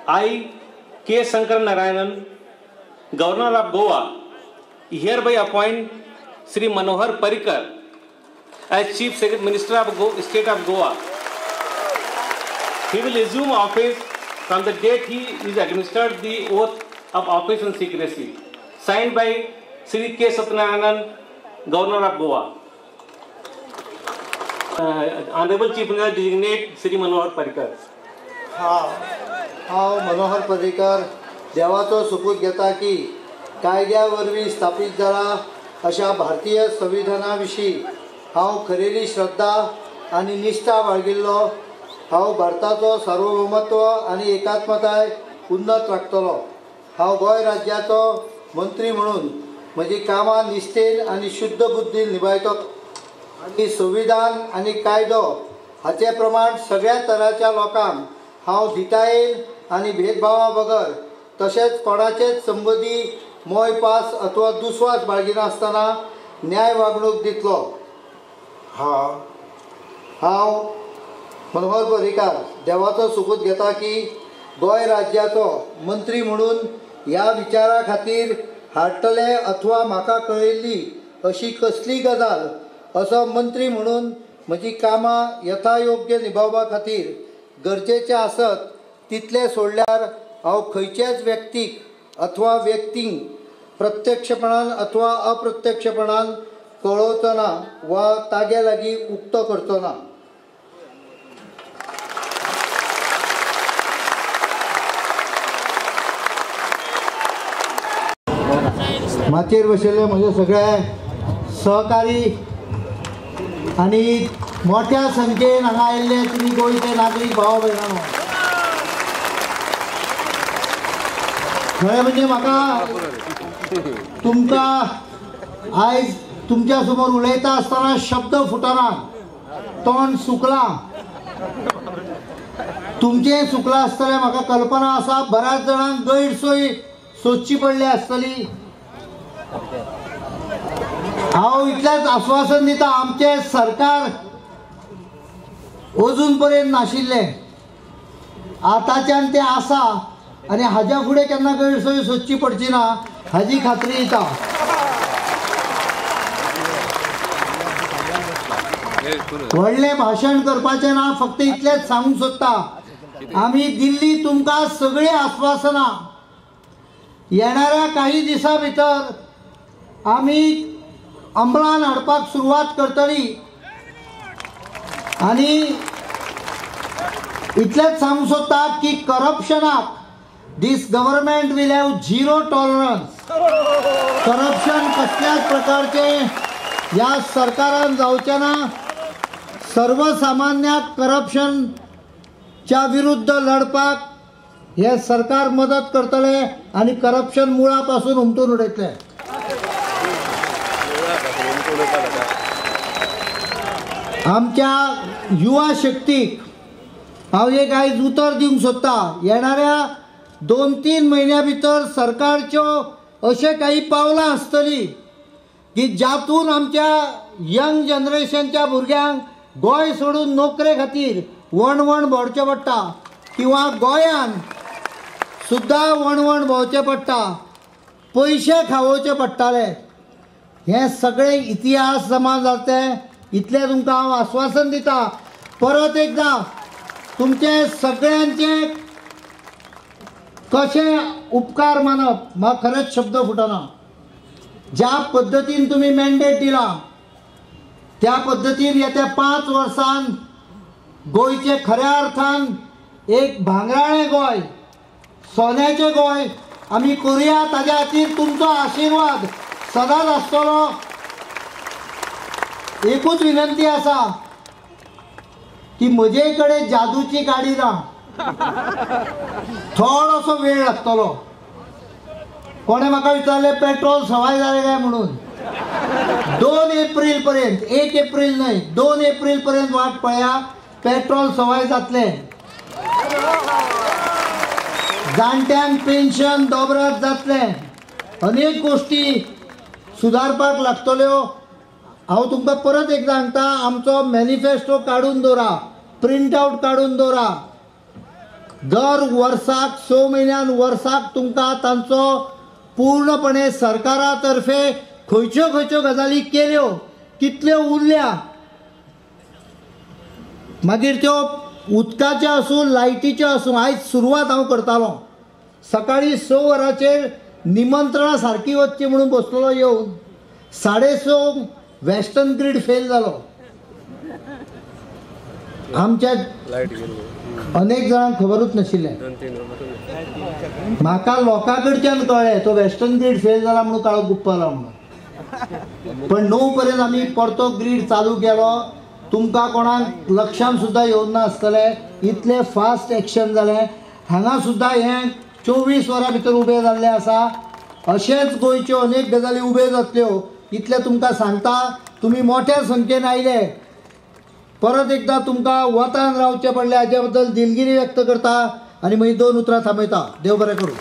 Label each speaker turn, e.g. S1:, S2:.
S1: I, K. Shankar Narayanan, Governor of Goa, hereby appoint Sri Manohar Parrikar as Chief Minister of State of Goa. He will assume office from the date he is administered the oath of office and secrecy. Signed by Sri K. Satyanarayanan, Governor of Goa. Honorable Chief Minister designate Sri Manohar Parrikar.
S2: हांव मनोहर पर्रीकर देवाचो सोपूत घेता की कायद्या वरवीं स्थापीत जाला अशा भारतीय संविधाना विशीं हांव खरेली श्रद्धा आनी निश्ठा बाळगिल्लो हांव भारताचो सार्वभौमत्व आनी एकात्मताय उन्नत राखतलो हांव गोंय राज्याचो मंत्री म्हणून म्हजी कामां निश्ठेन आनी शुद्ध बुद्दीन निभायतलो आनी संविधान आनी कायदो हाचे प्रमाण सगळ्या तराच्या लोकांक हांव धिटायेन आनी भेदभावा बगर तशेंच कोणाचेच संबंदी मोय पास अथवा दुस्वास बाळगिनासतना न्याय वागणूक दितलो हांव मनोहर पर्रीकर देवाचो सोपूत घेता की गोंय राज्याचो मंत्री म्हणून ह्या विचारा खातीर हाडटले अथवा म्हाका कळयल्ली अशी कसली गजाल असो मंत्री म्हणून म्हजी कामां यथायोग्य निभावपा खातीर गरजेचें आसत तितले सोडल्यार हांव खंयचेच व्यक्तीक अथवा व्यक्तींक प्रत्यक्षपणान अथवा अप्रत्यक्षपणान कळोवचो ना वा तागे लागीं उक्तो करचो ना माचयेर बशिल्ले म्हजे सगळे सहकारी आनी मोठ्या संख्येन हांगा आयिल्ले तुमी गोंयचे नागरीक भाव भयणांनो खरें म्हणजे म्हाका तुमकां आयज तुमच्या समोर उलयता आसतना शब्द फुटना तोंड सुकलां तुमचें सुकलां आसतलें म्हाका कल्पना आसा बऱ्याच जाणांक गैरसोय सोदची पडली आसतली हांव इतलेंच आश्वासन दिता आमचें सरकार अजून पर्यंत नाशिल्लें आतांच्यान तें आसा आनी हाज्या फुडें केन्ना गैरसोय सोदची पडची ना हाजी खात्री दिता व्हडलें भाशण करपाचें ना फक्त इतलेंच सांगूंक सोदता आमी दिल्ली तुमकां सगळीं आश्वासनां येणाऱ्या काही दिसां भितर आमी अंमलान हाडपाक सुरवात करतली आनी इतलेंच सांगूंक सोदता की करप्शनाक this government will have zero tolerance corruption कसल्याच प्रकारचें ह्या सरकारान जावचें ना सर्वसामान्याक करप्शनच्या विरुद्ध लढपाक हे सरकार मदत करतले आनी करप्शन मुळा पासून उमटून उडयतले आमच्या युवा शक्तीक हांव एक आयज उतर दिवंक सोदता येणाऱ्या 2-3 म्हयन्या भितर सरकारच्यो अशे काही पावलां आसतलीं की जातून आमच्या यंग जनरेशनच्या भुरग्यांक गोंय सोडून नोकरे खातीर वणवण भोंवचें पडटा किंवा गोंयान सुद्दां वणवण भोंवचें पडटा पयशे खावोवचे पडटाले हे सगळे इतिहास जमा जाते इतलें तुमकां हांव आश्वासन दिता परत एकदा तुमचे सगळ्यांचे कशें उपकार मानप म्हाका खरेंच शब्द फुटना ज्या पद्दतीन तुमी मॅन्डेट दिला त्या पद्दतीन येत्या 5 वर्सान गोंयचे खऱ्या अर्थान एक भांगराळें गोंय सोन्याचें गोंय आमी करुया ताज्या खातीर तुमचो आशिर्वाद सदांच आसतलो एकूच विनंती आसा की म्हजे कडेन जादूची गाडी ना थोडोसो वेळ लागतलो कोणे म्हाका विचारले पेट्रोल सवाय जालें काय म्हणून 2 एप्रिल पर्यंत 1 एप्रिल न्हय 2 एप्रिल पर्यंत वाट पळया पेट्रोल सवाय जातलें जाणट्यांक पेन्शन दोबरत जातलें अनेक गोष्टी सुदारपाक लागतल्यो हांव तुमकां परत एकदां सांगता आमचो मॅनिफेस्टो काडून दवरा प्रिंट आउट काडून दवरा दर वर्साक 6 म्हयन्यान वर्साक तुमकां तांचो पूर्णपणे सरकारा तर्फे खंयच्यो खंयच्यो गजाली केल्यो कितल्यो उरल्या मागीर त्यो उदकाच्यो आसूं लायटीच्यो आसूं आयज सुरवात हांव करतालों सकाळीं 6 वरांचेर निमंत्रणां सारकी वचची म्हणून बसलेलो येवन 6:30 वेस्टर्न ग्रीड फेल जालो आमच्या अनेक जाणांक खबरूच नाशिल्लें म्हाका लोकां कडच्यान कळ्ळें तो वेस्टर्न ग्रीड फेल जाला म्हणून काळो गुप्पला म्हणून पण 9 पर्यंत आमी परतो ग्रीड चालू केलो तुमकां कोणाक लक्षांत सुद्दां येवं ना आसतलें इतलें फास्ट एक्शन जालें हांगा सुद्दां हें 24 वरां भितर उबें जाल्लें आसा अशेंच गोंयच्यो अनेक गजाली उब्यो जातल्यो इतलें तुमकां सांगता तुमी मोठ्या संख्येन आयले परत एकदां तुमकां वतान रावचें पडलें हाचे बद्दल दिलगिरी व्यक्त करता आनी मागीर 2 उतरां थांबयता देव बरें करूं